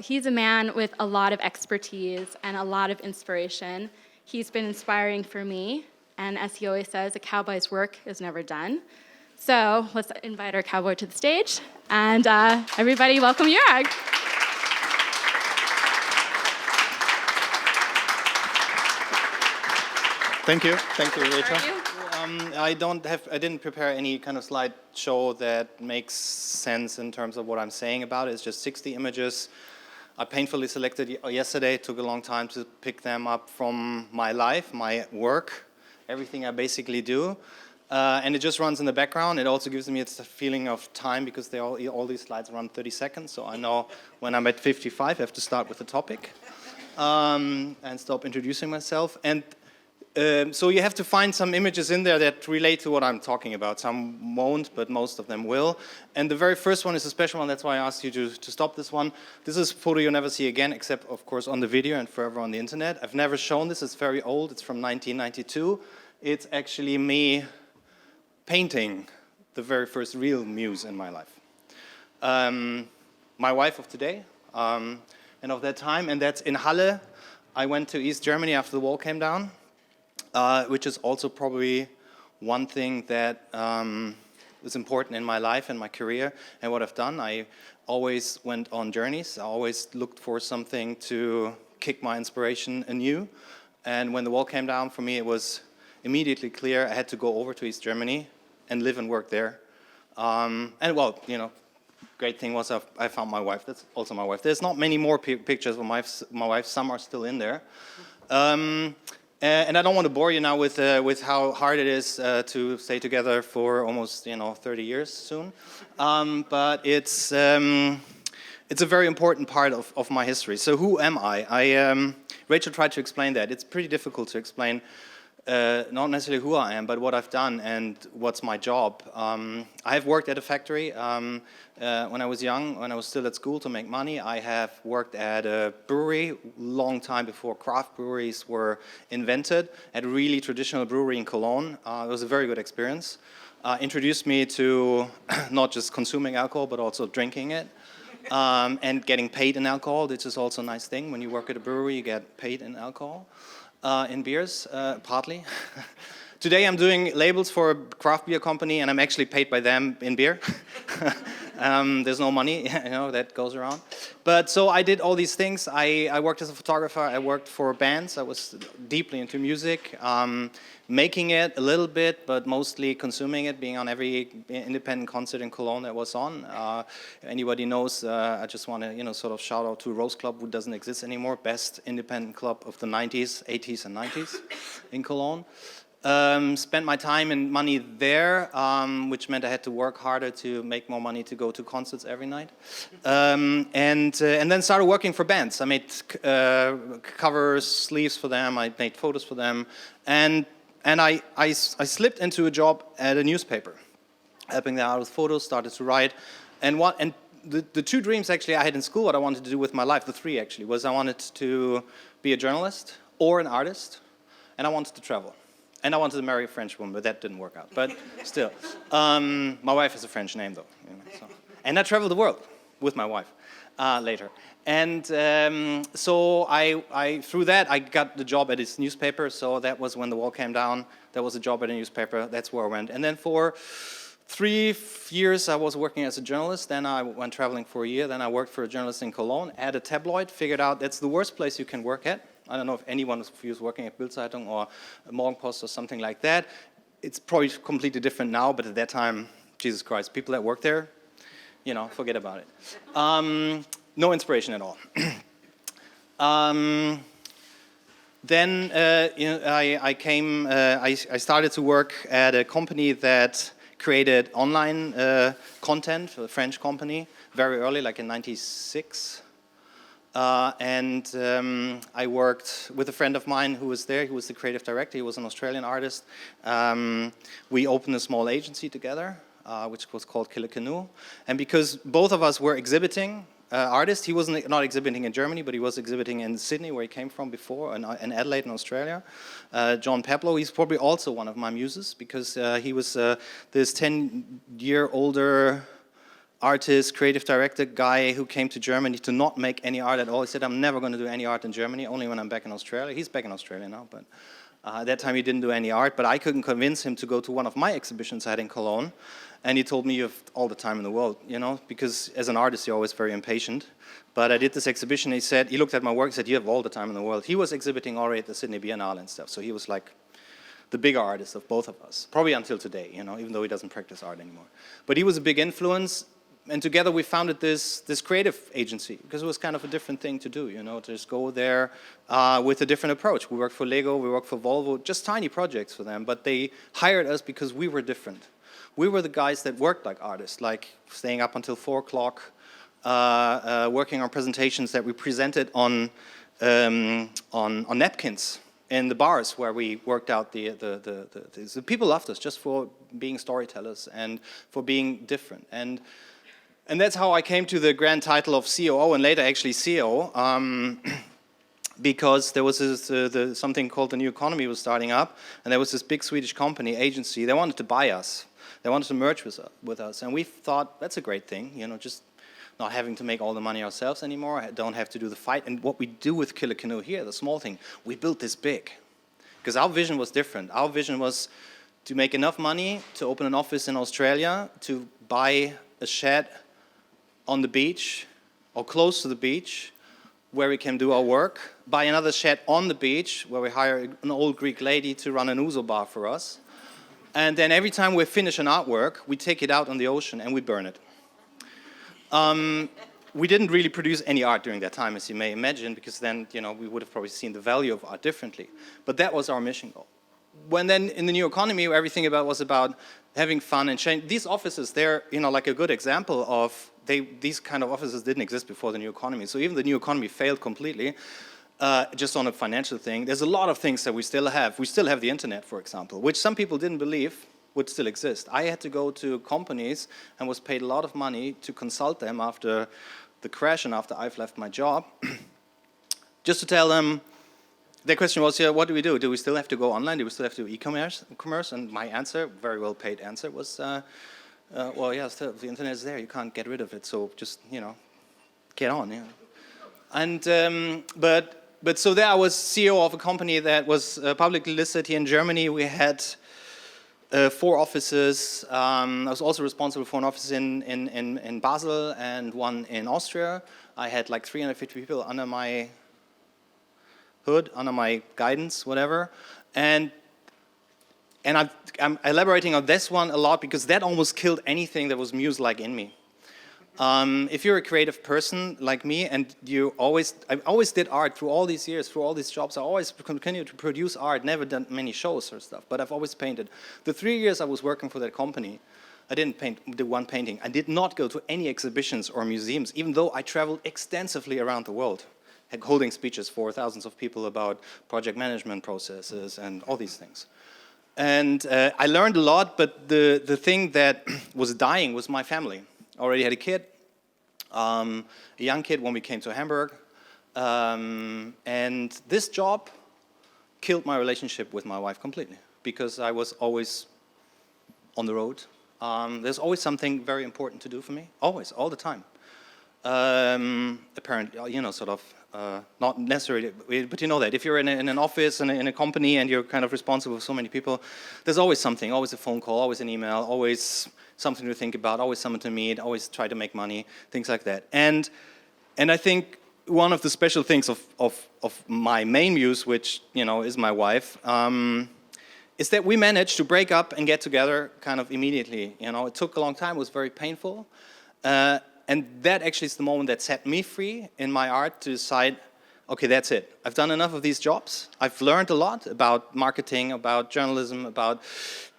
he's a man with a lot of expertise and a lot of inspiration. He's been inspiring for me, and as he always says, a cowboy's work is never done. So let's invite our cowboy to the stage, and everybody welcome Jorg. Thank you, Rachel. I didn't prepare any kind of slideshow that makes sense in terms of what I'm saying about it. It's just 60 images. I painfully selected yesterday. It took a long time to pick them up from my life, my work, everything I basically do. And it just runs in the background. It also gives me a feeling of time because all these slides run 30 seconds. So I know when I'm at 55, I have to start with the topic and stop introducing myself. And so you have to find some images in there that relate to what I'm talking about. Some won't, but most of them will. And the very first one is a special one. That's why I asked you to stop this one. This is a photo you'll never see again, except, of course, on the video and forever on the internet. I've never shown this. It's very old. It's from 1992. It's actually me painting the very first real Muse in my life. My wife of today and of that time, and that's in Halle. I went to East Germany after the wall came down. Which is also probably one thing that is important in my life and my career and what I've done. I always went on journeys. I always looked for something to kick my inspiration anew. And when the wall came down for me, it was immediately clear I had to go over to East Germany and live and work there. And well, you know, great thing was I found my wife. That's also my wife. There's not many more pictures of my wife. Some are still in there. And I don't want to bore you now with how hard it is to stay together for almost 30 years soon, but it's a very important part of my history. So who am I? Rachel tried to explain that. It's pretty difficult to explain not necessarily who I am, but what I've done and what's my job. I have worked at a factory when I was young, when I was still at school to make money. I have worked at a brewery long time before craft breweries were invented, at a really traditional brewery in Cologne. It was a very good experience. Introduced me to not just consuming alcohol, but also drinking it. And getting paid in alcohol, which is also a nice thing. When you work at a brewery, you get paid in alcohol. In beers, partly. Today I'm doing labels for a craft beer company and I'm actually paid by them in beer. There's no money, that goes around. But so I did all these things. I worked as a photographer, I worked for bands, I was deeply into music, making it a little bit, but mostly consuming it, being on every independent concert in Cologne that was on. Anybody knows, I just want to sort of shout out to Rose Club, who doesn't exist anymore, best independent club of the 90s, 80s and 90s in Cologne. Spent my time and money there, which meant I had to work harder to make more money to go to concerts every night. And then started working for bands. I made covers, sleeves for them, I made photos for them, and I slipped into a job at a newspaper, helping them out with photos, started to write, and the two dreams actually I had in school, what I wanted to do with my life, the three actually, was I wanted to be a journalist or an artist, and I wanted to travel. And I wanted to marry a French woman, but that didn't work out. But still, my wife has a French name though. So. And I traveled the world with my wife later. And so I through that, I got the job at this newspaper. So that was when the wall came down. There was a job at a newspaper. That's where I went. And then for 3 years, I was working as a journalist. Then I went traveling for a year. Then I worked for a journalist in Cologne at a tabloid. Figured out that's the worst place you can work at. I don't know if anyone of you is working at Bild-Zeitung or Morgenpost or something like that. It's probably completely different now, but at that time, Jesus Christ, people that work there, forget about it. No inspiration at all. Then I started to work at a company that created online content for a French company very early, like in '96. I worked with a friend of mine who was there. He was the creative director. He was an Australian artist. We opened a small agency together, which was called Killer Canoe. And because both of us were exhibiting artists, he was not exhibiting in Germany, but he was exhibiting in Sydney, where he came from before, and Adelaide in Australia. John Pablo, he's probably also one of my muses, because he was this 10-year older artist, creative director guy who came to Germany to not make any art at all. He said, I'm never going to do any art in Germany, only when I'm back in Australia. He's back in Australia now, but at that time he didn't do any art. But I couldn't convince him to go to one of my exhibitions I had in Cologne. And he told me, you have all the time in the world, you know, because as an artist, you're always very impatient. But I did this exhibition, he looked at my work, he said, you have all the time in the world. He was exhibiting already at the Sydney Biennale and stuff, so he was like the bigger artist of both of us, probably until today, you know, even though he doesn't practice art anymore. But he was a big influence, and together we founded this creative agency, because it was kind of a different thing to do, you know, to just go there with a different approach. We worked for Lego, we worked for Volvo, just tiny projects for them, but they hired us because we were different. We were the guys that worked like artists, like staying up until 4 o'clock, working on presentations that we presented on napkins in the bars where we worked out the people loved us just for being storytellers and for being different. And that's how I came to the grand title of COO and later actually CEO, because there was something called the New Economy was starting up, and there was this big Swedish company, agency, they wanted to buy us. They wanted to merge with us, and we thought that's a great thing, you know, just not having to make all the money ourselves anymore, don't have to do the fight. And what we do with Killer Canoe here, the small thing, we built this big. Because our vision was different. Our vision was to make enough money to open an office in Australia, to buy a shed on the beach or close to the beach where we can do our work, buy another shed on the beach where we hire an old Greek lady to run an ouzo bar for us. And then every time we finish an artwork, we take it out on the ocean and we burn it. We didn't really produce any art during that time, as you may imagine, because then, you know, we would have probably seen the value of art differently. But that was our mission goal. When then in the New Economy, everything was about having fun and change. These offices, they're, you know, like a good example of these kind of offices didn't exist before the New Economy. So even the New Economy failed completely. Just on a financial thing, there's a lot of things that we still have. We still have the internet, for example, which some people didn't believe would still exist. I had to go to companies and was paid a lot of money to consult them after the crash and after I've left my job, just to tell them, their question was, yeah, what do we do? Do we still have to go online? Do we still have to do e-commerce? And my answer, very well paid answer, was, well, yeah, still, the internet is there. You can't get rid of it. So just, you know, get on. Yeah. And but so there I was CEO of a company that was publicly listed here in Germany. We had 4 offices. I was also responsible for an office in Basel and one in Austria. I had like 350 people under my hood, under my guidance, whatever. And I'm elaborating on this one a lot because that almost killed anything that was Muse-like in me. If you're a creative person like me, and I always did art through all these years, through all these jobs, I always continued to produce art, never done many shows or stuff, but I've always painted. The 3 years I was working for that company, I didn't do one painting. I did not go to any exhibitions or museums, even though I traveled extensively around the world, holding speeches for thousands of people about project management processes and all these things. And I learned a lot, but the thing that was dying was my family. I already had a kid, a young kid when we came to Hamburg. And this job killed my relationship with my wife completely because I was always on the road. There's always something very important to do for me, always, all the time. Apparently, you know, sort of, not necessarily, but you know that if you're in an office and in a company and you're kind of responsible for so many people, there's always something, always a phone call, always an email, always something to think about, always someone to meet, always try to make money, things like that. And I think one of the special things of my main muse, which, you know, is my wife, is that we managed to break up and get together kind of immediately. You know, it took a long time, it was very painful. And that actually is the moment that set me free in my art to decide, okay, that's it. I've done enough of these jobs. I've learned a lot about marketing, about journalism, about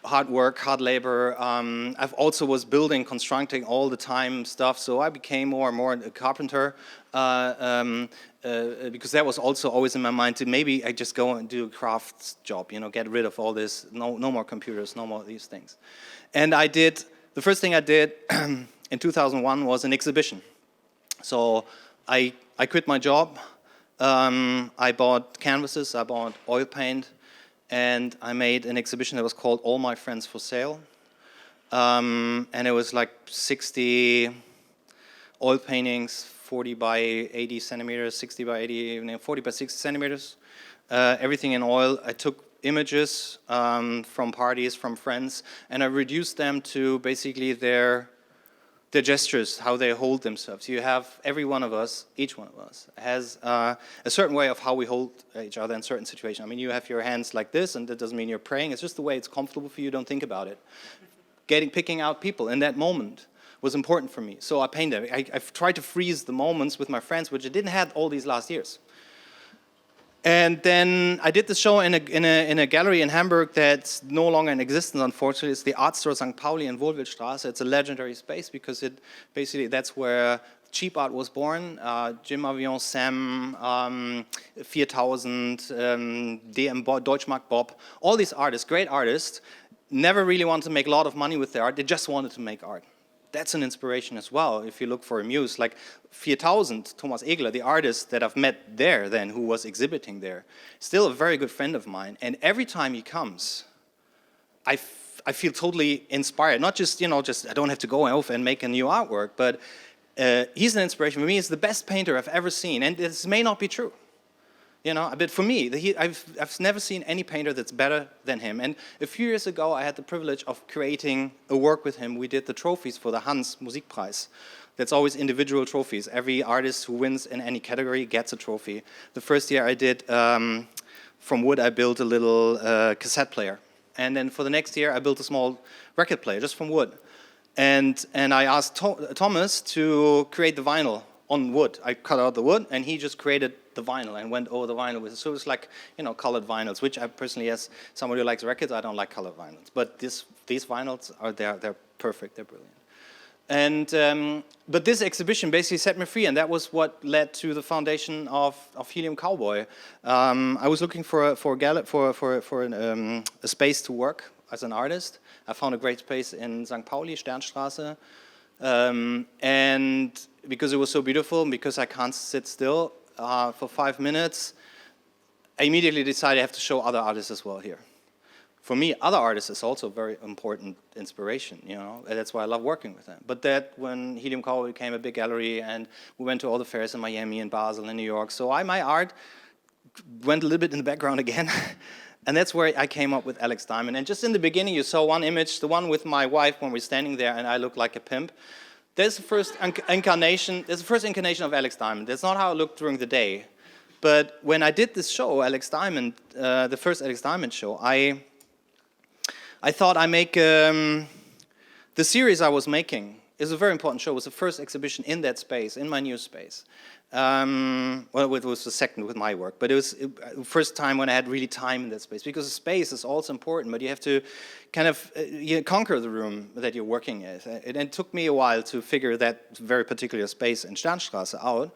hard work, hard labor. I've also was building, constructing all the time stuff, so I became more and more a carpenter because that was also always in my mind to maybe I just go and do a crafts job, you know, get rid of all this, no more computers, no more of these things. And the first thing I did in 2001 was an exhibition. So I quit my job. I bought canvases, I bought oil paint, and I made an exhibition that was called All My Friends for Sale. And it was like 60 oil paintings, 40 by 80 centimeters, 60 by 80, 40 by 60 centimeters, everything in oil. I took images from parties, from friends, and I reduced them to basically their gestures, how they hold themselves. You have, every one of us, each one of us, has a certain way of how we hold each other in certain situations. I mean, you have your hands like this, and that doesn't mean you're praying. It's just the way it's comfortable for you. Don't think about it. Picking out people in that moment was important for me. So I painted. I've tried to freeze the moments with my friends, which I didn't have all these last years. And then I did the show in a gallery in Hamburg that's no longer in existence, unfortunately. It's the Art Store St. Pauli in Wohlwildstraße. It's a legendary space because that's where cheap art was born. Jim Avion, Sam, 4000, DM Deutschmark Bob, all these artists, great artists, never really wanted to make a lot of money with their art. They just wanted to make art. That's an inspiration as well. If you look for a muse, like 4000, Thomas Egler, the artist that I've met there then, who was exhibiting there, still a very good friend of mine. And every time he comes, I feel totally inspired. Not just, I don't have to go off and make a new artwork, but he's an inspiration for me. He's the best painter I've ever seen. And this may not be true. But for me, I've never seen any painter that's better than him. And a few years ago, I had the privilege of creating a work with him. We did the trophies for the Hans Musikpreis. That's always individual trophies. Every artist who wins in any category gets a trophy. The first year I did, from wood, I built a little cassette player. And then for the next year, I built a small record player, just from wood. And I asked Thomas to create the vinyl on wood. I cut out the wood, and he just created the vinyl and went over the vinyl with it. So it was like, colored vinyls, which I personally, as somebody who likes records, I don't like colored vinyls. But these vinyls they're perfect, they're brilliant. And but this exhibition basically set me free, and that was what led to the foundation of Helium Cowboy. I was looking for a space to work as an artist. I found a great space in St. Pauli, Sternstraße. And because it was so beautiful, and because I can't sit still for 5 minutes, I immediately decided I have to show other artists as well here. For me, other artists is also a very important inspiration, and that's why I love working with them. But when Helium Cowboy became a big gallery, and we went to all the fairs in Miami and Basel and New York, so my art went a little bit in the background again. And that's where I came up with Alex Diamond. And just in the beginning, you saw one image, the one with my wife when we're standing there and I look like a pimp. There's the first incarnation. There's the first incarnation of Alex Diamond. That's not how I looked during the day. But when I did this show, Alex Diamond, the first Alex Diamond show, I thought I make the series I was making. Is a very important show. It was the first exhibition in that space, in my new space. Well, it was the second with my work, but it was the first time when I had really time in that space, because the space is also important, but you have to kind of conquer the room that you're working in. And it took me a while to figure that very particular space in Sternstraße out.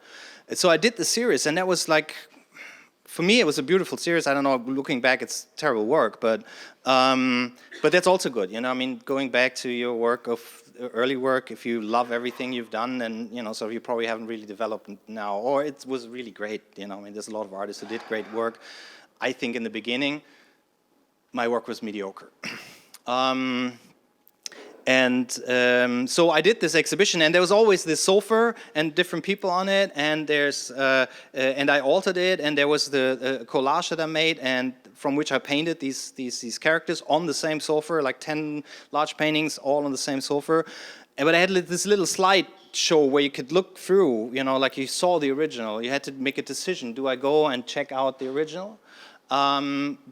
So I did the series, and that was like, for me, it was a beautiful series. I don't know, looking back, it's terrible work, but that's also good. Going back to your work of early work, if you love everything you've done, then so you probably haven't really developed now, or it was really great. There's a lot of artists who did great work. I think in the beginning, my work was mediocre. So I did this exhibition, and there was always this sofa and different people on it, and and I altered it, and there was the collage that I made, and from which I painted these characters on the same sofa, like 10 large paintings all on the same sofa. But I had this little slide show where you could look through, like you saw the original. You had to make a decision: do I go and check out the original?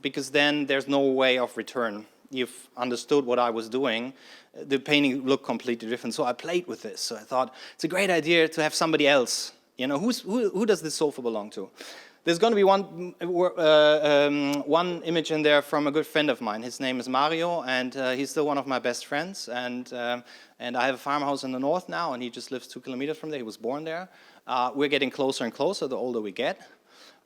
Because then there's no way of return. You've understood what I was doing. The painting looked completely different. So I played with this. So I thought, it's a great idea to have somebody else. Who does this sofa belong to? There's going to be one image in there from a good friend of mine. His name is Mario, and he's still one of my best friends. And I have a farmhouse in the north now, and he just lives 2 kilometers from there. He was born there. We're getting closer and closer the older we get.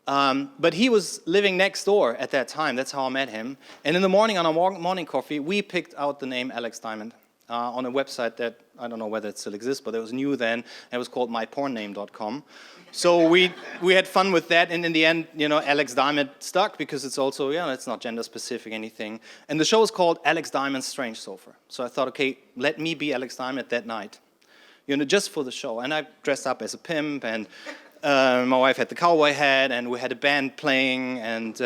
But he was living next door at that time. That's how I met him. And in the morning, on our morning coffee, we picked out the name Alex Diamond on a website that, I don't know whether it still exists, but it was new then. It was called mypornname.com. So we had fun with that, and in the end, Alex Diamond stuck, because it's also, it's not gender specific, anything. And the show is called Alex Diamond's Strange Sofa. So I thought, okay, let me be Alex Diamond that night. just for the show. And I dressed up as a pimp, and my wife had the cowboy hat, and we had a band playing, and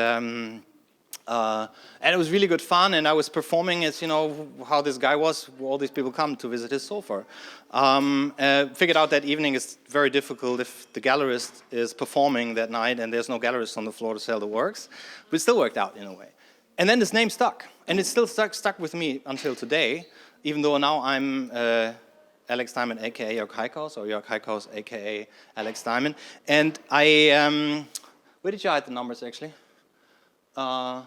it was really good fun, and I was performing as, how this guy was, all these people come to visit his sofa. Figured out that evening is very difficult if the gallerist is performing that night and there's no gallerist on the floor to sell the works, but it still worked out in a way. And then this name stuck, and it's still stuck with me until today, even though now I'm Alex Diamond, aka Jorg Heikhaus, or Jorg Heikhaus, aka Alex Diamond. And I, where did you hide the numbers actually? On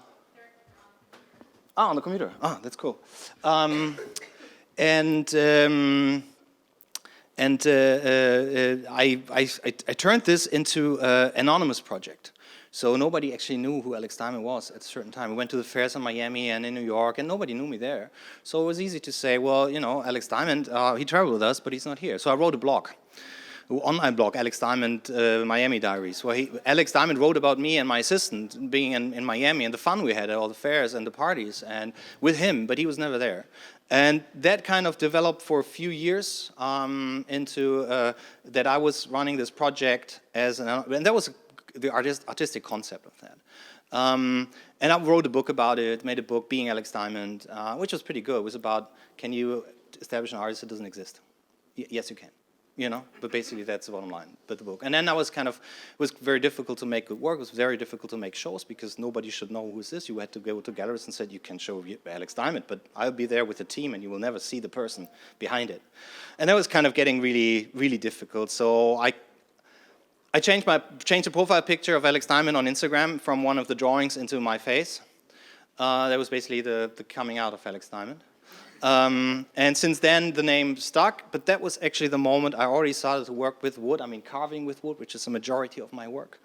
the computer. That's cool. I turned this into an anonymous project. So nobody actually knew who Alex Diamond was at a certain time. We went to the fairs in Miami and in New York, and nobody knew me there. So it was easy to say, well, Alex Diamond, he traveled with us, but he's not here. So I wrote a blog, an online blog, Alex Diamond Miami Diaries, where Alex Diamond wrote about me and my assistant being in Miami and the fun we had at all the fairs and the parties and with him, but he was never there. And that kind of developed for a few years into that I was running this project and that was the artistic concept of that. And I wrote a book about it, made a book, Being Alex Diamond, which was pretty good. It was about, can you establish an artist that doesn't exist? Yes, you can. But basically that's the bottom line with the book. And then it was very difficult to make good work. It was very difficult to make shows because nobody should know who is this. You had to go to galleries and said, you can show Alex Diamond, but I'll be there with the team and you will never see the person behind it. And that was kind of getting really, really difficult. So I changed the profile picture of Alex Diamond on Instagram from one of the drawings into my face. That was basically the coming out of Alex Diamond. And since then, the name stuck, but that was actually the moment I already started to work with wood. Carving with wood, which is the majority of my work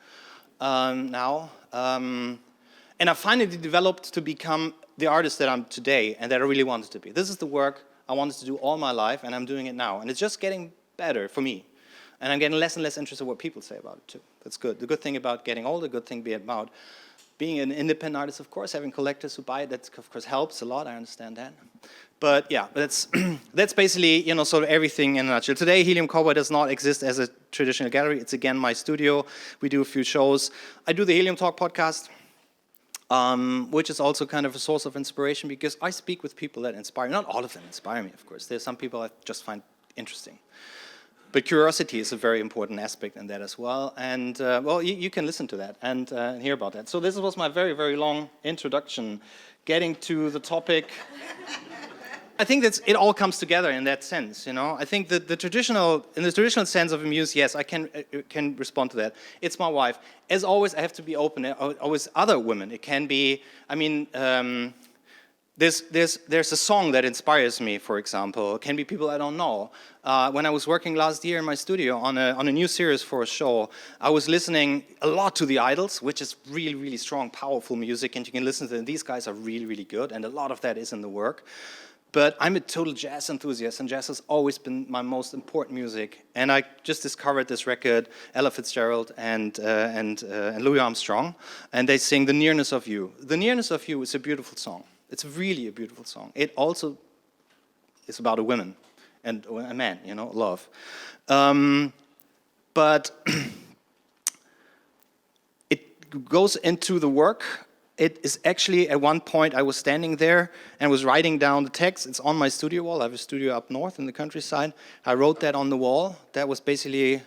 now. And I finally developed to become the artist that I'm today and that I really wanted to be. This is the work I wanted to do all my life, and I'm doing it now. And it's just getting better for me. And I'm getting less and less interested in what people say about it, too. That's good. The good thing about getting older, the good thing about being an independent artist, of course, having collectors who buy it, that of course helps a lot. I understand that. But yeah, that's basically sort of everything in a nutshell. Today, Helium Cowboy does not exist as a traditional gallery. It's again my studio. We do a few shows. I do the Helium Talk podcast, which is also kind of a source of inspiration because I speak with people that inspire me. Not all of them inspire me, of course. There's some people I just find interesting. But curiosity is a very important aspect in that as well. And, you can listen to that and hear about that. So this was my very, very long introduction, getting to the topic. I think it all comes together in that sense, I think that in the traditional sense of a muse, yes, I can respond to that. It's my wife. As always, I have to be open. Always other women. It can be, There's a song that inspires me, for example. It can be people I don't know. When I was working last year in my studio on a new series for a show, I was listening a lot to the Idols, which is really, really strong, powerful music, and you can listen to them. These guys are really, really good, and a lot of that is in the work. But I'm a total jazz enthusiast, and jazz has always been my most important music. And I just discovered this record, Ella Fitzgerald and Louis Armstrong, and they sing "The Nearness of You." "The Nearness of You" is a beautiful song. It's really a beautiful song. It also is about a woman and a man, love. But it goes into the work. It is actually, at one point, I was standing there and was writing down the text. It's on my studio wall. I have a studio up north in the countryside. I wrote that on the wall. That was basically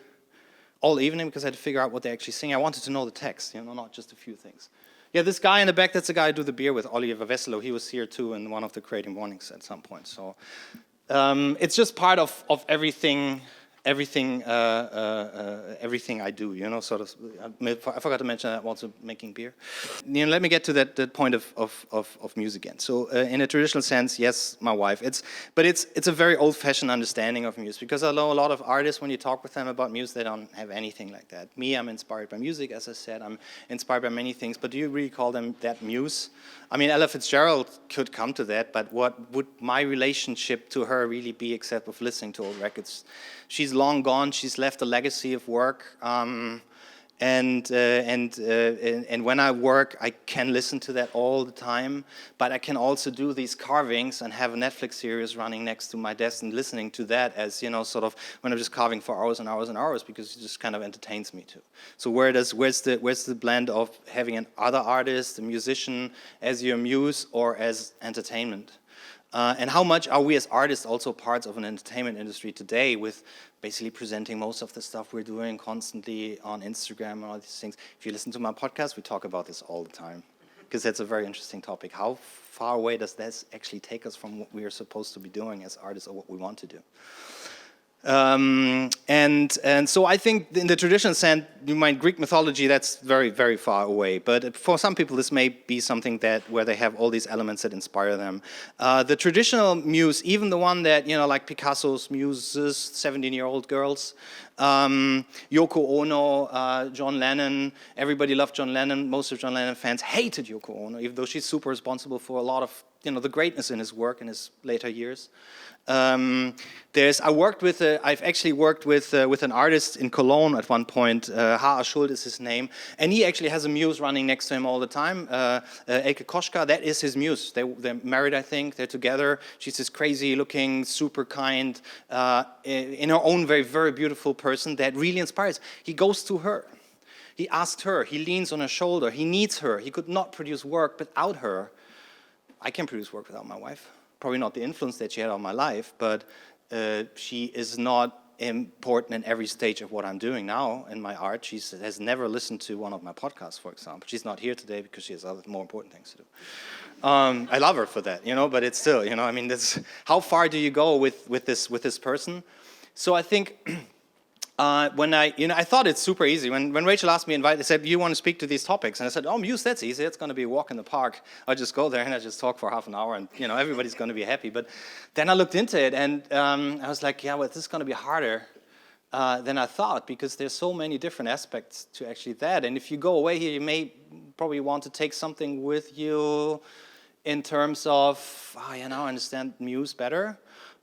all evening because I had to figure out what they actually sing. I wanted to know the text, not just a few things. Yeah, this guy in the back, that's the guy I do the beer with, Oliver Wesselow. He was here too in one of the CreativeMornings at some point. So it's just part of everything I do, sort of. I forgot to mention that I'm also making beer. Let me get to that point of music again. So in a traditional sense, yes, my wife. But it's a very old-fashioned understanding of music because I know a lot of artists, when you talk with them about music, they don't have anything like that. Me, I'm inspired by music, as I said. I'm inspired by many things, but do you really call them that muse? Ella Fitzgerald could come to that, but what would my relationship to her really be except of listening to old records? She's long gone. She's left a legacy of work, And when I work, I can listen to that all the time, but I can also do these carvings and have a Netflix series running next to my desk and listening to that as, sort of when I'm just carving for hours and hours and hours, because it just kind of entertains me too. So where's the blend of having an other artist, a musician, as your muse or as entertainment? And how much are we as artists also parts of an entertainment industry today, with basically presenting most of the stuff we're doing constantly on Instagram and all these things? If you listen to my podcast, we talk about this all the time, because that's a very interesting topic. How far away does this actually take us from what we are supposed to be doing as artists, or what we want to do? And so I think in the traditional sense, you mind Greek mythology, that's very, very far away. But for some people, this may be something where they have all these elements that inspire them. The traditional muse, even the one that, like Picasso's muses, 17-year-old girls, Yoko Ono, John Lennon, everybody loved John Lennon. Most of John Lennon fans hated Yoko Ono, even though she's super responsible for a lot of, the greatness in his work in his later years. I've actually worked with an artist in Cologne at one point. H.A. Schuld is his name, and he actually has a muse running next to him all the time. Elke Koschka, that is his muse. They're married, I think. They're together. She's this crazy-looking, super kind, in her own very, very beautiful person that really inspires. He goes to her. He asks her. He leans on her shoulder. He needs her. He could not produce work without her. I can produce work without my wife. Probably not the influence that she had on my life, but she is not important in every stage of what I'm doing now in my art. She has never listened to one of my podcasts, for example. She's not here today because she has other more important things to do. I love her for that, but it's still, I mean, how far do you go with this person? So I think when I thought it's super easy. When Rachel asked me, they said, you want to speak to these topics? And I said, Muse, that's easy. It's going to be a walk in the park. I'll just go there and I just talk for half an hour and, everybody's going to be happy. But then I looked into it and I was like, yeah, well, this is going to be harder than I thought, because there's so many different aspects to actually that. And if you go away here, you may probably want to take something with you in terms of, I understand Muse better.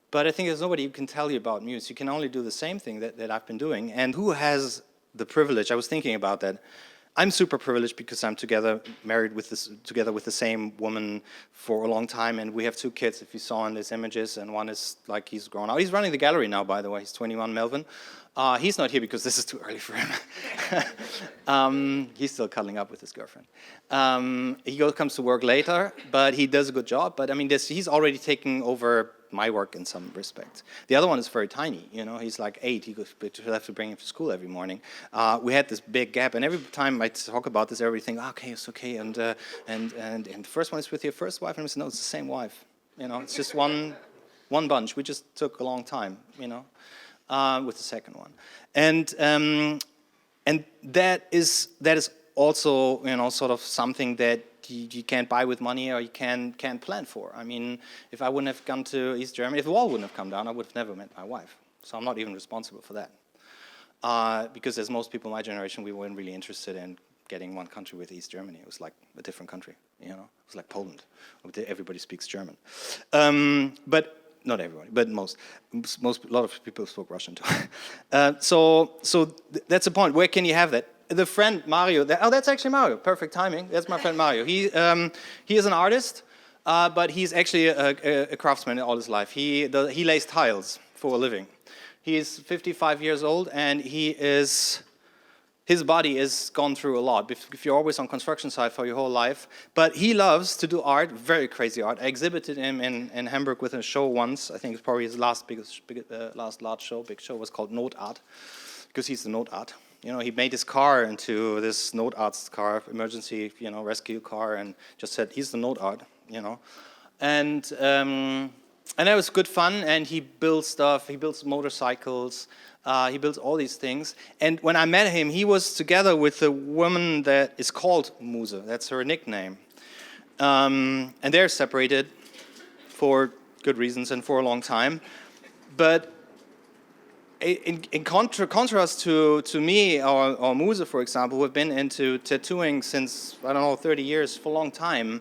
But I think there's nobody who can tell you about Muse. You can only do the same thing that I've been doing. And who has the privilege? I was thinking about that. I'm super privileged because I'm together with the same woman for a long time, and we have 2 kids, if you saw in these images, and one is like, he's grown out. He's running the gallery now, by the way. He's 21, Melvin. He's not here because this is too early for him. He's still cuddling up with his girlfriend. He comes to work later, but he does a good job. But I mean, he's already taking over my work in some respects. The other one is very tiny. He's like 8. He'll have to bring him to school every morning. We had this big gap, and every time I talk about this, everybody thinks, okay, it's okay. And the first one is with your first wife, and I said, no, it's the same wife. It's just one bunch. We just took a long time. With the second one, and that is also sort of something that you can't buy with money, or you can't plan for. I mean, if I wouldn't have gone to East Germany, if the wall wouldn't have come down, I would have never met my wife. So I'm not even responsible for that, because as most people in my generation, we weren't really interested in getting one country with East Germany. It was like a different country. It was like Poland. Everybody speaks German, but. Not everybody, but a lot of people spoke Russian too. So that's the point. Where can you have that? The friend Mario. That's actually Mario. Perfect timing. That's my friend Mario. He is an artist, but he's actually a craftsman all his life. He lays tiles for a living. He is 55 years old, and his body has gone through a lot. If you're always on construction site for your whole life, but he loves to do art, very crazy art. I exhibited him in Hamburg with a show once. I think it's probably his last large show. Big show was called Note Art, because he's the Note Art. He made his car into this Note Arts car, emergency, rescue car, and just said he's the Note Art. And that was good fun. And he builds stuff. He builds motorcycles. He builds all these things. And when I met him, he was together with a woman that is called Muse. That's her nickname. And they're separated for good reasons and for a long time. But in contrast to me or Muse, for example, who have been into tattooing since, 30 years, for a long time,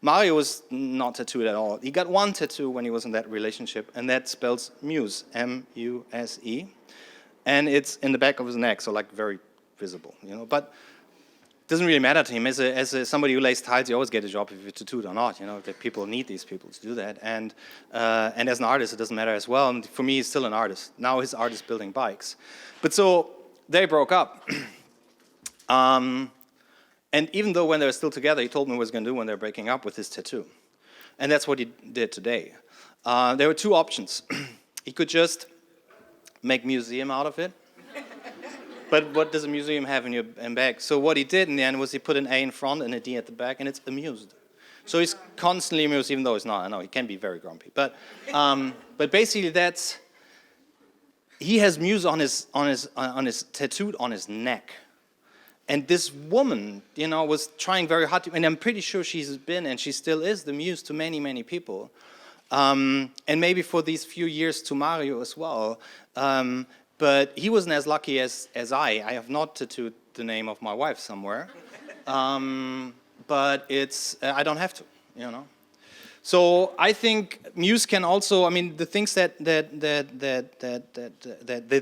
Mario was not tattooed at all. He got one tattoo when he was in that relationship, and that spells Muse, M-U-S-E. And it's in the back of his neck, so like very visible, But it doesn't really matter to him. As somebody who lays tiles, you always get a job if you're tattooed or not. That people need these people to do that. And as an artist, it doesn't matter as well. And for me, he's still an artist. Now his art is building bikes. But so they broke up. And even though when they were still together, he told me what he was going to do when they were breaking up with his tattoo. And that's what he did today. There were two options. He could just make museum out of it. But what does a museum have in your back? So what he did in the end was he put an A in front and a D at the back, and it's amused. So he's constantly amused, even though he's not. I know he can be very grumpy. But basically he has Muse on his tattooed on his neck. And this woman, was trying very hard to, and I'm pretty sure she's been, and she still is, the muse to many, many people. And maybe for these few years to Mario as well. But he wasn't as lucky as I. I have not tattooed the name of my wife somewhere. But I don't have to, So I think Muse can also, the things that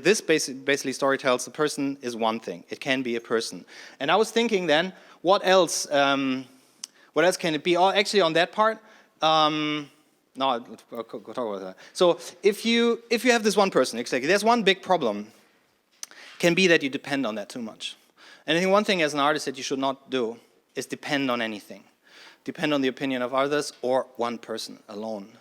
this basically story tells, the person is one thing. It can be a person. And I was thinking then, what else can it be? Oh, actually on that part, no, I'll talk about that. So if you have this one person, exactly, there's one big problem. Can be that you depend on that too much. And I think one thing as an artist that you should not do is depend on anything. Depend on the opinion of others or one person alone.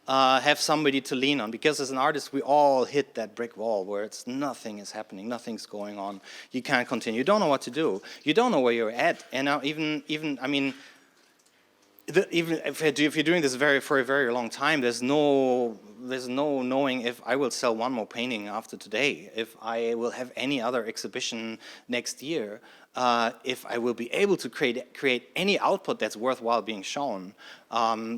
Have somebody to lean on, because as an artist we all hit that brick wall where nothing is happening, nothing's going on. You can't continue. You don't know what to do. You don't know where you're at. And now even if you're doing this for a very long time, there's no knowing if I will sell one more painting after today, if I will have any other exhibition next year, if I will be able to create any output that's worthwhile being shown.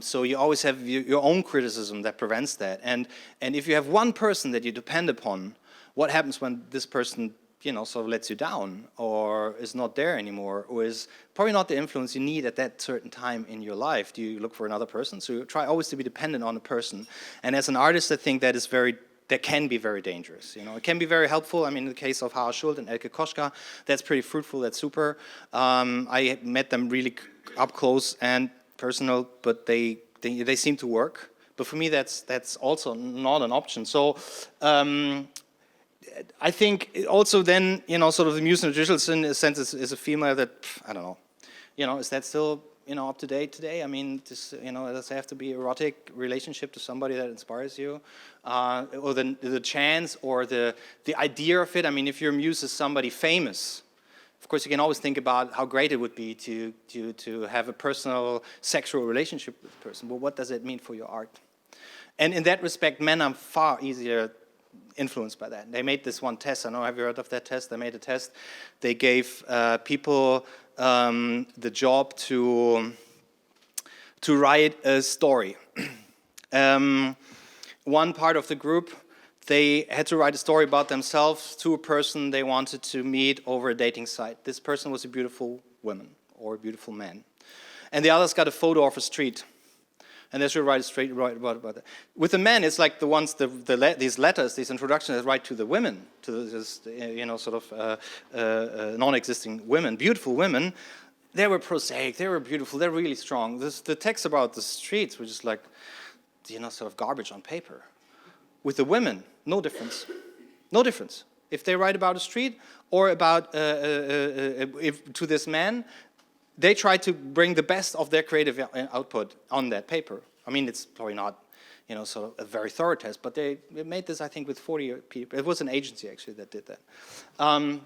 So you always have your own criticism that prevents that. And if you have one person that you depend upon, what happens when this person sort of lets you down, or is not there anymore, or is probably not the influence you need at that certain time in your life? Do you look for another person? So you try always to be dependent on a person. And as an artist, I think that can be very dangerous. It can be very helpful. In the case of Harald Schult and Elke Koschka, that's pretty fruitful, that's super. I met them really up close and personal, but they seem to work. But for me, that's also not an option. So I think also then, sort of the Muse in a digital sense is a female that, I don't know, is that still, up to date today? Does it have to be erotic relationship to somebody that inspires you? Or the chance or the idea of it? If your Muse is somebody famous, of course you can always think about how great it would be to have a personal sexual relationship with the person. But what does it mean for your art? And in that respect, men are far easier influenced by that. They made this one test. I know, have you heard of that test? They made a test. They gave people the job to write a story. One part of the group, they had to write a story about themselves to a person they wanted to meet over a dating site. This person was a beautiful woman or a beautiful man. And the others got a photo of a street. And they should write about that. With the men, it's like the ones, these letters, these introductions that write to the women, to this, sort of non-existing women, beautiful women. They were prosaic, they were beautiful, they're really strong. The text about the streets were just like, sort of garbage on paper. With the women, no difference. No difference. If they write about a street or about, to this man, they try to bring the best of their creative output on that paper. It's probably not, sort of a very thorough test, but they made this, I think, with 40 people. It was an agency, actually, that did that.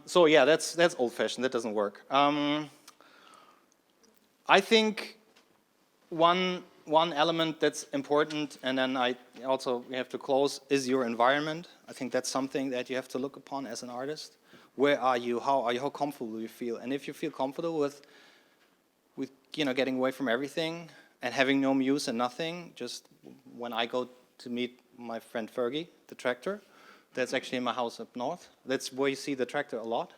So yeah, that's old-fashioned. That doesn't work. I think one element that's important, and then we have to close, is your environment. I think that's something that you have to look upon as an artist. Where are you? How are you? How comfortable do you feel? And if you feel comfortable with getting away from everything and having no muse and nothing, just when I go to meet my friend Fergie, the tractor, that's actually in my house up north. That's where you see the tractor a lot.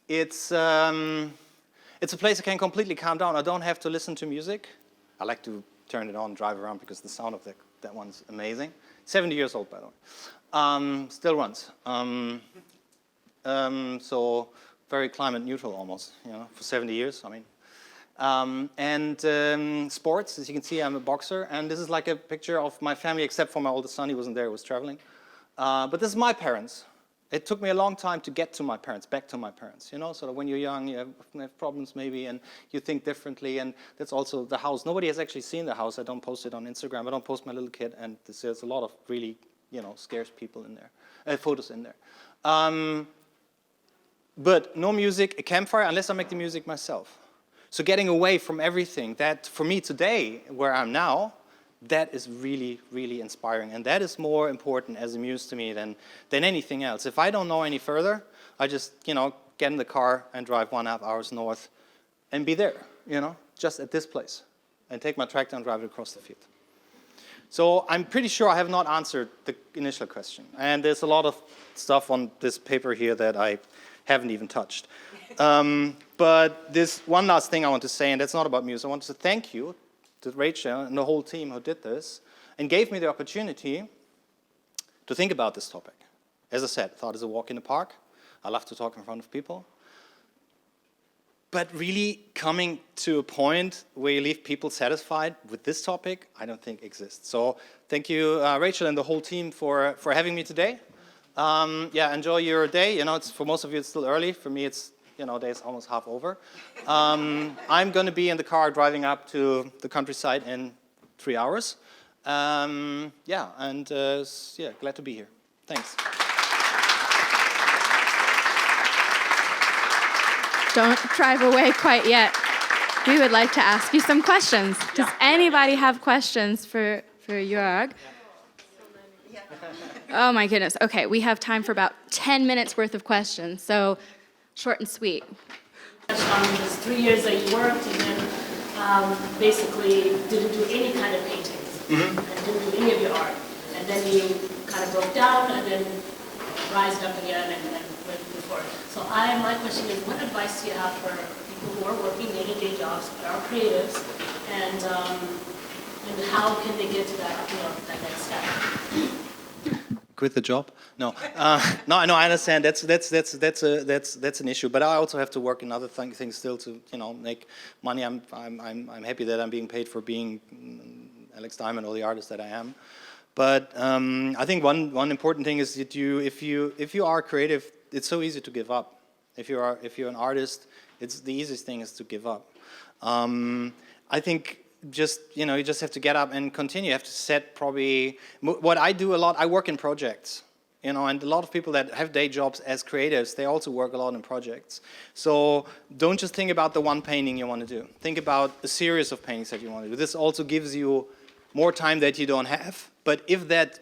It's a place I can completely calm down. I don't have to listen to music. I like to turn it on, drive around, because the sound of that one's amazing. 70 years old, by the way. Still runs. so very climate neutral almost, for 70 years, I mean. Sports, as you can see, I'm a boxer, and this is like a picture of my family, except for my oldest son. He wasn't there, he was traveling. But this is my parents. It took me a long time to get to my parents, back to my parents, So when you're young, you have problems maybe, and you think differently, and that's also the house. Nobody has actually seen the house. I don't post it on Instagram. I don't post my little kid, and there's a lot of really, scarce people in there, photos in there. But no music, a campfire, unless I make the music myself. So getting away from everything, that for me today, where I'm now, that is really, really inspiring. And that is more important as a muse to me than anything else. If I don't know any further, I just, get in the car and drive 1.5 hours north and be there, just at this place. And take my tractor and drive it across the field. So I'm pretty sure I have not answered the initial question. And there's a lot of stuff on this paper here that I haven't even touched. But there's one last thing I want to say, and that's not about Muse. I want to thank you to Rachel and the whole team who did this and gave me the opportunity to think about this topic. As I said, I thought it's a walk in the park. I love to talk in front of people. But really coming to a point where you leave people satisfied with this topic, I don't think exists. So thank you, Rachel and the whole team for having me today. Enjoy your day. It's for most of you it's still early. For me, it's day's almost half over. I'm going to be in the car driving up to the countryside in 3 hours. Glad to be here. Thanks. Don't drive away quite yet. We would like to ask you some questions. Does anybody have questions for Jorg? Oh my goodness. Okay, we have time for about 10 minutes worth of questions, so short and sweet. Those 3 years that you worked and then basically didn't do any kind of paintings and didn't do any of your art. And then you kind of broke down and then rised up again and then went forward. So my question is, what advice do you have for people who are working day-to-day jobs but are creatives, and how can they get to that next step? Quit the job? No, no, I understand. That's an issue. But I also have to work in other things still to make money. I'm happy that I'm being paid for being Alex Diamond or the artist that I am. But I think one important thing is that if you are creative, it's so easy to give up. If you're an artist, it's the easiest thing is to give up. I think. You just have to get up and continue. You have to set probably, what I do a lot, I work in projects, and a lot of people that have day jobs as creatives, they also work a lot in projects. So don't just think about the one painting you want to do. Think about a series of paintings that you want to do. This also gives you more time that you don't have, but if that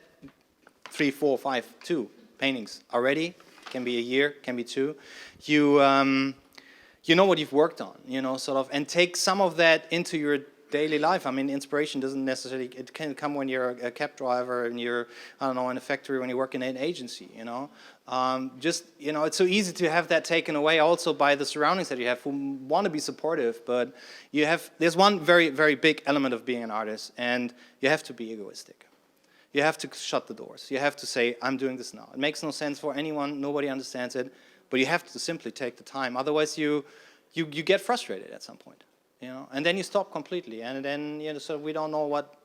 3, 4, 5, 2 paintings are ready, can be a year, can be 2, you know what you've worked on, and take some of that into your daily life. I mean, inspiration doesn't necessarily, it can come when you're a cab driver and you're, in a factory, when you work in an agency, it's so easy to have that taken away also by the surroundings that you have who want to be supportive, but there's one very, very big element of being an artist, and you have to be egoistic. You have to shut the doors. You have to say, I'm doing this now. It makes no sense for anyone, nobody understands it, but you have to simply take the time. Otherwise you get frustrated at some point. And then you stop completely, and then so we don't know what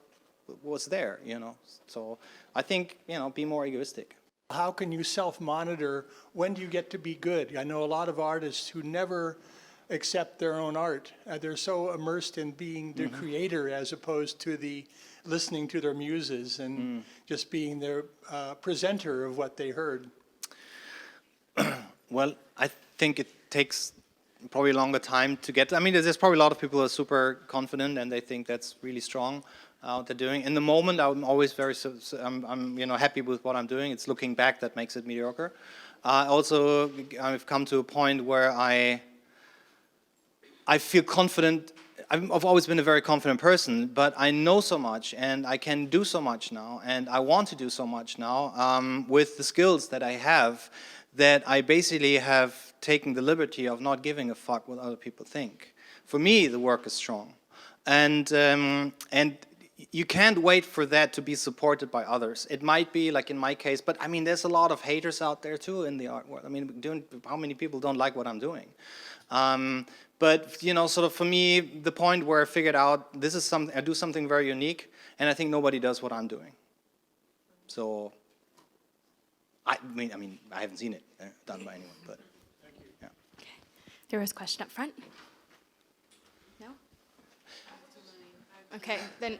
was there, So I think be more egoistic. How can you self-monitor? When do you get to be good? I know a lot of artists who never accept their own art. They're so immersed in being the creator as opposed to listening to their muses and just being their presenter of what they heard. Well, I think it takes probably a longer time to get. I mean, there's probably a lot of people who are super confident and they think that's really strong what they're doing. In the moment, I'm always I'm happy with what I'm doing. It's looking back that makes it mediocre. Also, I've come to a point where I feel confident. I've always been a very confident person, but I know so much and I can do so much now, and I want to do so much now with the skills that I have, that I basically have taken the liberty of not giving a fuck what other people think. For me, the work is strong. And you can't wait for that to be supported by others. It might be like in my case, but I mean, there's a lot of haters out there too in the art world. I mean, how many people don't like what I'm doing? But you know, sort of for me, the point where I figured out this is something, I do something very unique, and I think nobody does what I'm doing. So, I mean, I haven't seen it done by anyone, but yeah. Okay. There was a question up front. No? Okay, then.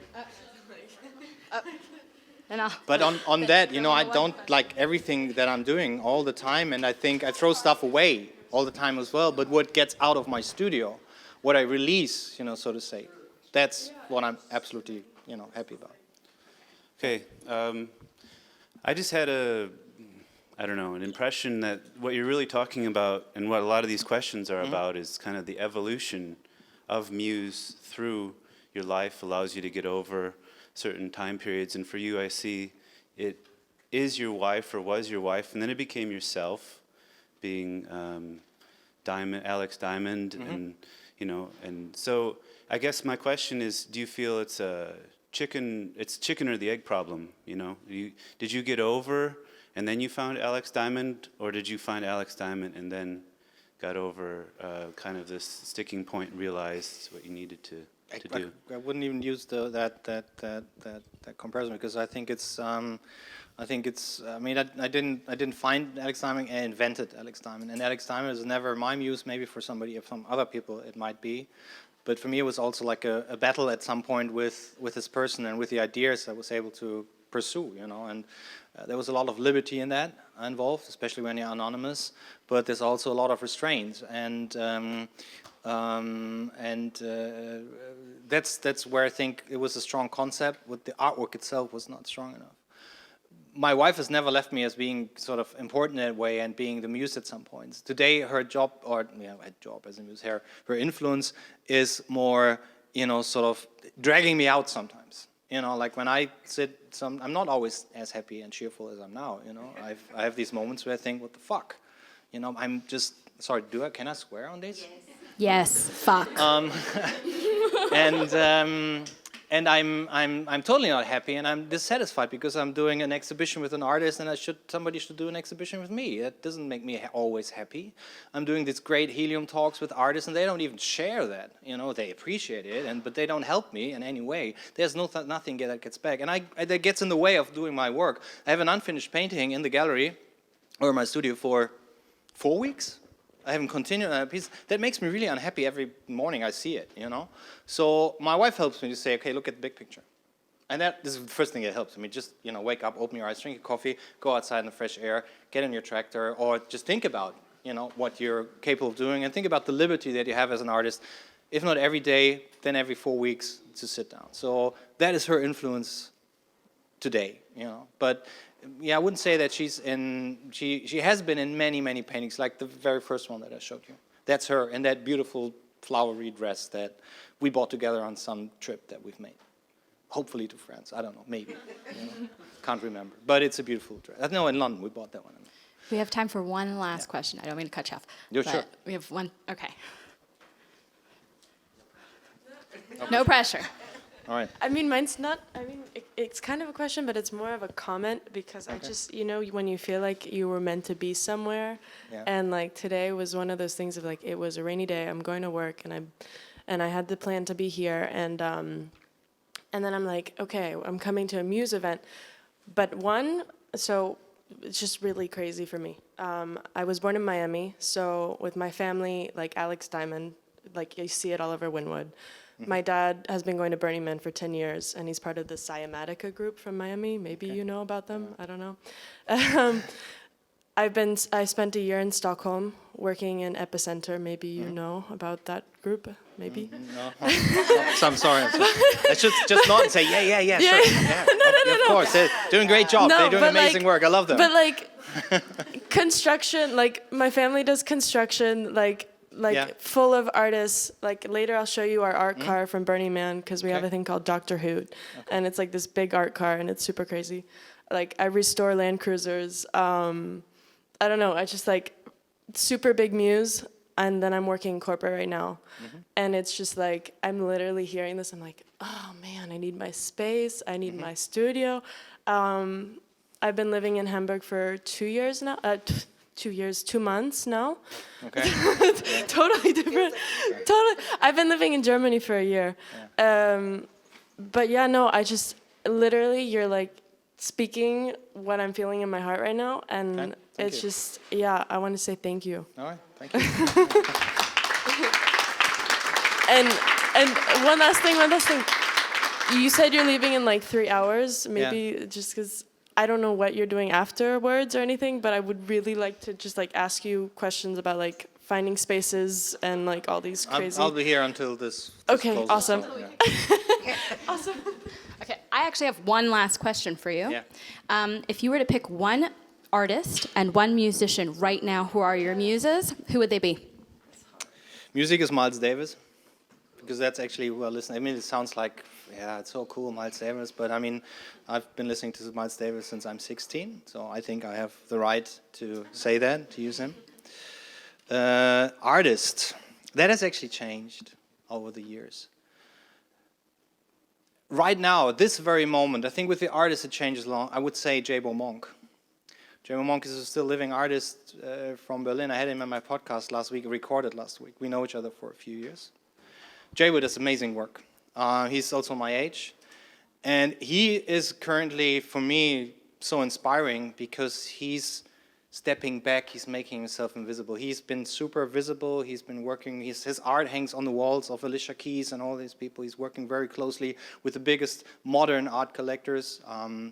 Then I'll. But on that, you know, I don't like everything that I'm doing all the time, and I think I throw stuff away all the time as well. But what gets out of my studio, what I release, you know, so to say, that's what I'm absolutely, you know, happy about. Okay, I just had an impression that what you're really talking about and what a lot of these questions are about is kind of the evolution of Muse through your life, allows you to get over certain time periods. And for you, I see it is your wife or was your wife, and then it became yourself, being Alex Diamond, and you know. And so I guess my question is, do you feel it's chicken or the egg problem? You know, did you get over and then you found Alex Diamond, or did you find Alex Diamond and then got over kind of this sticking point and realized what you needed to do? I wouldn't even use that comparison, because I think it's I mean, I didn't find Alex Diamond, I invented Alex Diamond, and Alex Diamond is never my muse. Maybe for some other people it might be, but for me it was also like a battle at some point with this person and with the ideas I was able to pursue, you know. And there was a lot of liberty in that involved, especially when you're anonymous, but there's also a lot of restraints, and that's where I think it was a strong concept, but the artwork itself was not strong enough. My wife has never left me as being sort of important in that way and being the muse at some points. Today, her job, or job as a muse, her influence is more, you know, sort of dragging me out sometimes. You know, like when I I'm not always as happy and cheerful as I'm now. You know, I have these moments where I think, what the fuck? You know, I'm just sorry. Can I swear on this? Yes, fuck. And I'm totally not happy, and I'm dissatisfied because I'm doing an exhibition with an artist, and somebody should do an exhibition with me. That doesn't make me always happy. I'm doing these great helium talks with artists, and they don't even share that. You know, they appreciate it, but they don't help me in any way. There's nothing that gets back, and that gets in the way of doing my work. I have an unfinished painting in the gallery or my studio for 4 weeks. I haven't continued on a piece. That makes me really unhappy every morning I see it, you know? So my wife helps me to say, okay, look at the big picture. And this is the first thing that helps me. Just, you know, wake up, open your eyes, drink a coffee, go outside in the fresh air, get in your tractor, or just think about, you know, what you're capable of doing, and think about the liberty that you have as an artist, if not every day, then every 4 weeks to sit down. So that is her influence today, you know? But yeah, I wouldn't say that she has been in many, many paintings, like the very first one that I showed you. That's her in that beautiful flowery dress that we bought together on some trip that we've made. Hopefully to France, I don't know, maybe. You know? Can't remember, but it's a beautiful dress. No, in London, we bought that one. We have time for one last question. I don't mean to cut you off. You're sure? We have one, okay. No pressure. All right. I mean, mine's not, it's kind of a question, but it's more of a comment, because I just, you know, when you feel like you were meant to be somewhere, and like today was one of those things of like, it was a rainy day, I'm going to work, and I had the plan to be here, and then I'm like, okay, I'm coming to a Muse event, but so it's just really crazy for me. I was born in Miami, so with my family, like Alex Diamond, like you see it all over Wynwood. My dad has been going to Burning Man for 10 years, and he's part of the Sciamatica group from Miami. Maybe you know about them. I don't know. I spent a year in Stockholm working in Epicenter. Maybe you know about that group. Maybe. No. I'm sorry. I should just nod and say, yeah, sure. Yeah, No. Of course, they're doing a great job. They're doing amazing work. I love them. But like construction, like my family does construction, full of artists. Like later I'll show you our art car from Burning Man, because we have a thing called Dr. Hoot, and it's like this big art car, and it's super crazy. Like I restore Land Cruisers. I don't know, I just like super big Muse, and then I'm working corporate right now. And it's just like, I'm literally hearing this, I'm like, oh man, I need my space, I need my studio. I've been living in Hamburg for 2 years now. 2 years, 2 months now. Okay. Totally different. Totally. I've been living in Germany for a year. But yeah, no, I just literally, you're like speaking what I'm feeling in my heart right now, and Okay, it's you. just, yeah, I want to say thank you. All right, thank you. And one last thing. You said you're leaving in like 3 hours, maybe just because I don't know what you're doing afterwards or anything, but I would really like to just like ask you questions about like finding spaces and like all these crazy. I'll be here until this Okay, closes, awesome. so, yeah. Awesome. Okay, I actually have one last question for you. Yeah. If you were to pick one artist and one musician right now who are your muses, who would they be? Music is Miles Davis, because that's actually who I listen. I mean, it sounds like, yeah, it's so cool, Miles Davis, but I mean, I've been listening to Miles Davis since I'm 16, so I think I have the right to say that, to use him. Artist, that has actually changed over the years. Right now, this very moment, I think with the artist it changes long. I would say J-Bo Monk. J-Bo Monk is a still living artist from Berlin. I had him on my podcast last week, recorded last week. We know each other for a few years. J-Bo does amazing work. He's also my age. And he is currently, for me, so inspiring because he's stepping back, he's making himself invisible. He's been super visible, he's been working, his art hangs on the walls of Alicia Keys and all these people. He's working very closely with the biggest modern art collectors,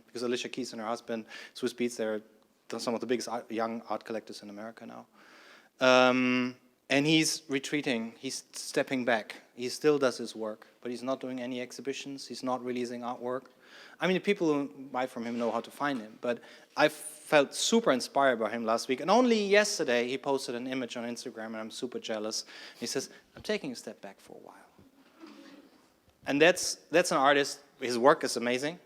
because Alicia Keys and her husband, Swiss Beats, they're some of the biggest young art collectors in America now. And he's retreating, he's stepping back. He still does his work, but he's not doing any exhibitions, he's not releasing artwork. I mean, the people who buy from him know how to find him, but I felt super inspired by him last week. And only yesterday he posted an image on Instagram, and I'm super jealous. He says, I'm taking a step back for a while. And that's an artist, his work is amazing,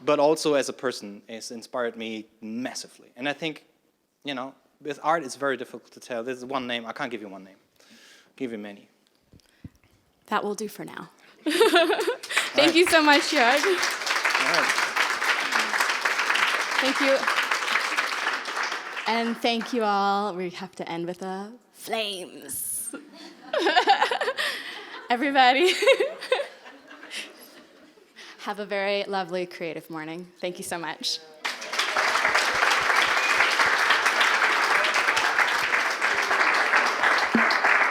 but also as a person, it's inspired me massively. And I think, you know, with art, it's very difficult to tell. There's one name, I can't give you one name. I'll give you many. That will do for now. Thank you so much, Jorg. Right. Thank you. And thank you all. We have to end with a flames. Everybody, have a very lovely creative morning. Thank you so much.